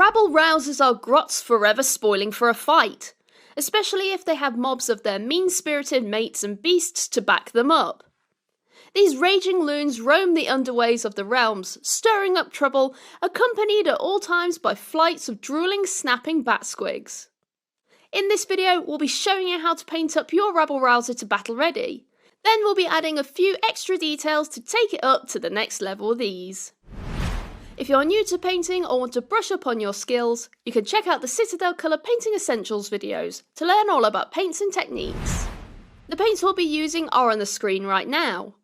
rabble-rousers are grots forever spoiling for a fight, especially if they have mobs of their mean-spirited mates and beasts to back them up. These raging loons roam the underways of the realms, stirring up trouble, accompanied at all times by flights of drooling, snapping bat squigs. In this video, we'll be showing you how to paint up your rabble-rouser to battle ready. Then we'll be adding a few extra details to take it up to the next level with ease. If you're new to painting or want to brush up on your skills, you can check out the Citadel Colour Painting Essentials videos to learn all about paints and techniques. The paints we'll be using are on the screen right now.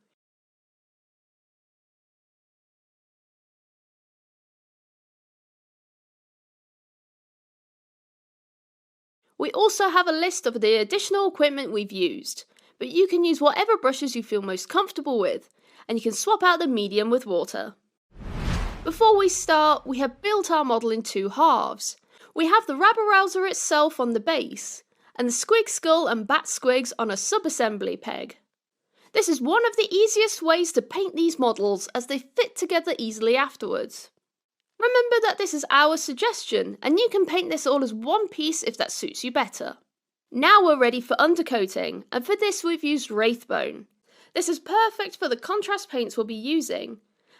We also have a list of the additional equipment we've used, but you can use whatever brushes you feel most comfortable with, and you can swap out the medium with water. Before we start, we have built our model in two halves. We have the rabble-rouser itself on the base, and the squig skull and bat squigs on a sub-assembly peg. This is one of the easiest ways to paint these models as they fit together easily afterwards. Remember that this is our suggestion, and you can paint this all as one piece if that suits you better. Now we're ready for undercoating, and for this we've used Wraithbone. This is perfect for the contrast paints we'll be using,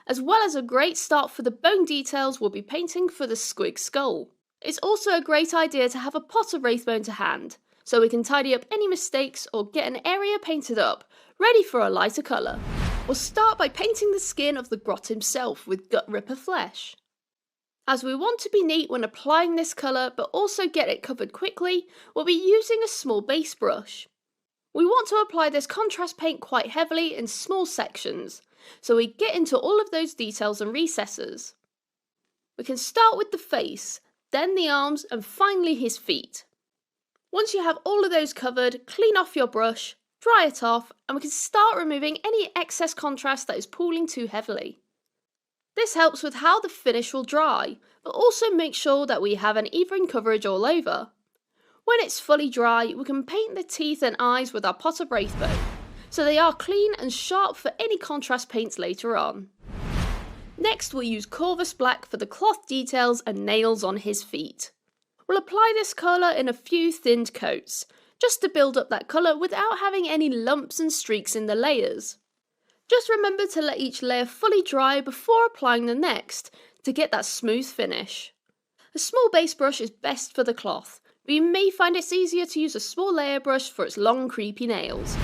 as well as a great start for the bone details we'll be painting for the squig skull. It's also a great idea to have a pot of Wraithbone to hand, so we can tidy up any mistakes or get an area painted up, ready for a lighter colour. We'll start by painting the skin of the grot himself with Gut Ripper Flesh. As we want to be neat when applying this colour but also get it covered quickly, we'll be using a small base brush. We want to apply this contrast paint quite heavily in small sections, so we get into all of those details and recesses. We can start with the face, then the arms, and finally his feet. Once you have all of those covered, clean off your brush, dry it off, and we can start removing any excess contrast that is pooling too heavily. This helps with how the finish will dry, but also make sure that we have an even coverage all over. When it's fully dry, we can paint the teeth and eyes with our pot of Wraithbone, so they are clean and sharp for any contrast paints later on. Next we'll use Corvus Black for the cloth details and nails on his feet. We'll apply this colour in a few thinned coats, just to build up that colour without having any lumps and streaks in the layers. Just remember to let each layer fully dry before applying the next, to get that smooth finish. A small base brush is best for the cloth, but you may find it's easier to use a small layer brush for its long creepy nails.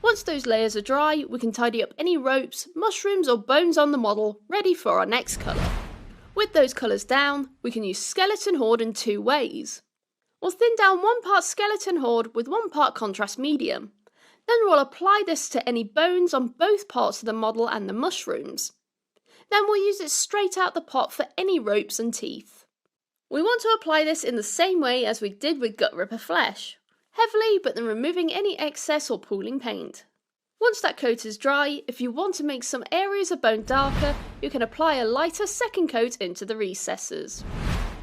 Once those layers are dry, we can tidy up any ropes, mushrooms or bones on the model, ready for our next colour. With those colours down, we can use Skeleton Horde in two ways. We'll thin down 1 part Skeleton Horde with 1 part contrast medium. Then we'll apply this to any bones on both parts of the model and the mushrooms. Then we'll use it straight out the pot for any ropes and teeth. We want to apply this in the same way as we did with Gut Ripper Flesh, heavily but then removing any excess or pooling paint. Once that coat is dry, if you want to make some areas of bone darker, you can apply a lighter second coat into the recesses.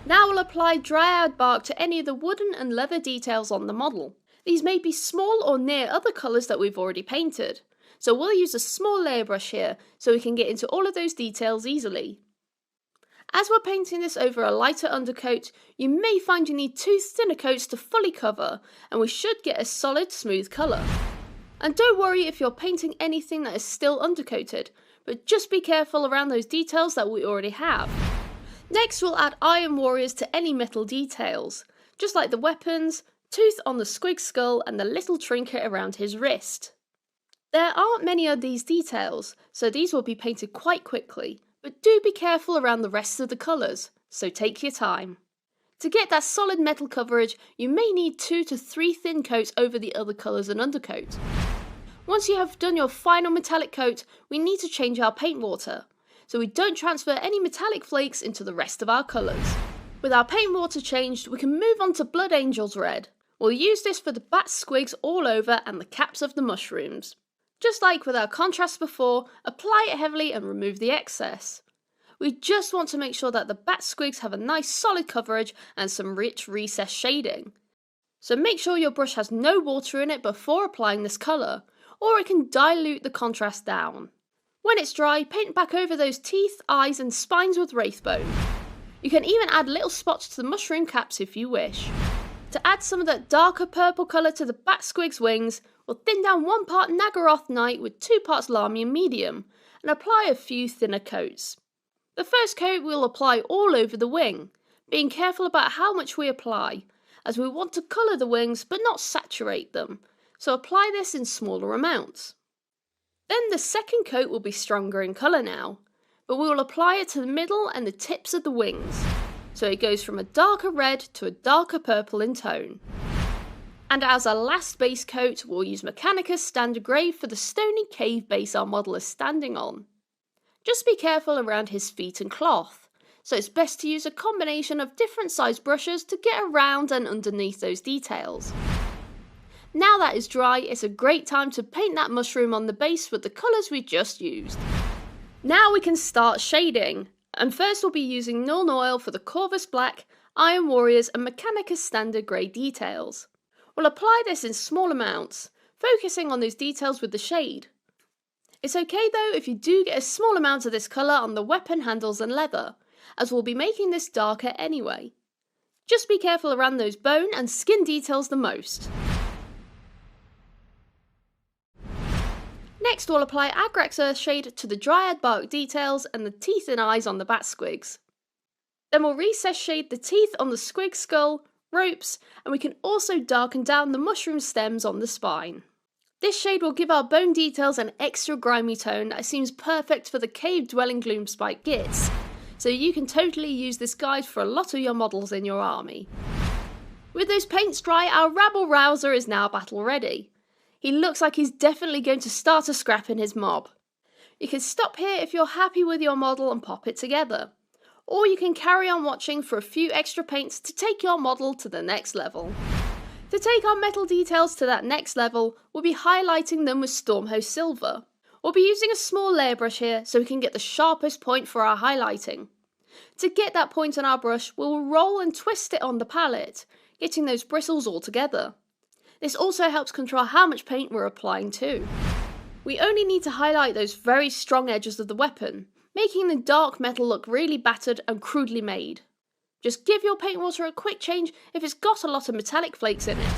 Now we'll apply dryad bark to any of the wooden and leather details on the model. These may be small or near other colours that we've already painted, so we'll use a small layer brush here so we can get into all of those details easily. As we're painting this over a lighter undercoat, you may find you need 2 thinner coats to fully cover, and we should get a solid smooth colour. And don't worry if you're painting anything that is still undercoated, but just be careful around those details that we already have. Next we'll add iron warriors to any metal details, just like the weapons, tooth on the squig skull and the little trinket around his wrist. There aren't many of these details, so these will be painted quite quickly, but do be careful around the rest of the colours, so take your time. To get that solid metal coverage, you may need 2 to 3 thin coats over the other colours and undercoat. Once you have done your final metallic coat, we need to change our paint water, so we don't transfer any metallic flakes into the rest of our colours. With our paint water changed, we can move on to Blood Angel's Red. We'll use this for the bat squigs all over and the caps of the mushrooms. Just like with our contrast before, apply it heavily and remove the excess. We just want to make sure that the bat squigs have a nice solid coverage and some rich recess shading. So make sure your brush has no water in it before applying this colour, or it can dilute the contrast down. When it's dry, paint back over those teeth, eyes and spines with Wraithbone. You can even add little spots to the mushroom caps if you wish. To add some of that darker purple colour to the bat squig's wings, we'll thin down 1 part Nagaroth Knight with 2 parts Lamian Medium, and apply a few thinner coats. The first coat we'll apply all over the wing, being careful about how much we apply, as we want to colour the wings but not saturate them, so apply this in smaller amounts. Then the second coat will be stronger in colour now, but we will apply it to the middle and the tips of the wings, so it goes from a darker red to a darker purple in tone. And as our last base coat, we'll use Mechanicus Standard Grey for the stony cave base our model is standing on. Just be careful around his feet and cloth, so it's best to use a combination of different size brushes to get around and underneath those details. Now that is dry, it's a great time to paint that mushroom on the base with the colours we just used. Now we can start shading, and first we'll be using Nuln Oil for the Corvus Black, Iron Warriors and Mechanicus Standard Grey details. We'll apply this in small amounts, focusing on those details with the shade. It's okay though if you do get a small amount of this colour on the weapon handles and leather, as we'll be making this darker anyway. Just be careful around those bone and skin details the most. Next we'll apply Agrax Earthshade to the Dryad bark details and the teeth and eyes on the bat squigs. Then we'll recess shade the teeth on the squig skull, ropes, and we can also darken down the mushroom stems on the spine. This shade will give our bone details an extra grimy tone that seems perfect for the cave-dwelling Gloomspite Gits, so you can totally use this guide for a lot of your models in your army. With those paints dry, our Rabble Rouser is now battle ready. He looks like he's definitely going to start a scrap in his mob. You can stop here if you're happy with your model and pop it together, or you can carry on watching for a few extra paints to take your model to the next level. To take our metal details to that next level, we'll be highlighting them with Stormhost Silver. We'll be using a small layer brush here so we can get the sharpest point for our highlighting. To get that point on our brush, we'll roll and twist it on the palette, getting those bristles all together. This also helps control how much paint we're applying too. We only need to highlight those very strong edges of the weapon, making the dark metal look really battered and crudely made. Just give your paint water a quick change if it's got a lot of metallic flakes in it.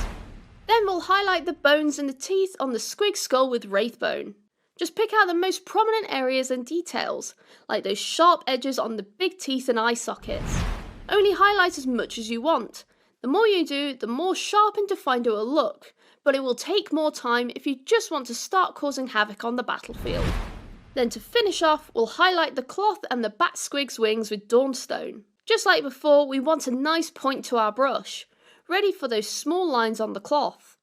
Then we'll highlight the bones and the teeth on the squig skull with Wraithbone. Just pick out the most prominent areas and details, like those sharp edges on the big teeth and eye sockets. Only highlight as much as you want. The more you do, the more sharp and defined it will look, but it will take more time if you just want to start causing havoc on the battlefield. Then to finish off, we'll highlight the cloth and the bat squig's wings with Dawnstone. Just like before, we want a nice point to our brush, ready for those small lines on the cloth.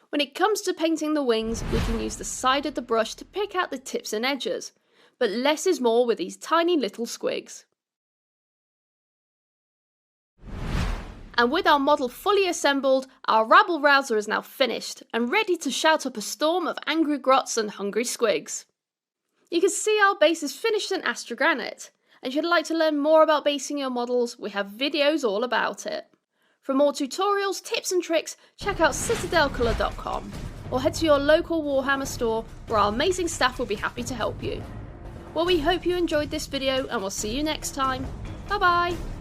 When it comes to painting the wings, we can use the side of the brush to pick out the tips and edges, but less is more with these tiny little squigs. And with our model fully assembled, our Rabble Rouser is now finished and ready to shout up a storm of angry grots and hungry squigs. You can see our base is finished in Astrogranite, and if you'd like to learn more about basing your models, we have videos all about it. For more tutorials, tips and tricks, check out citadelcolour.com or head to your local Warhammer store where our amazing staff will be happy to help you. Well, we hope you enjoyed this video and we'll see you next time. Bye bye!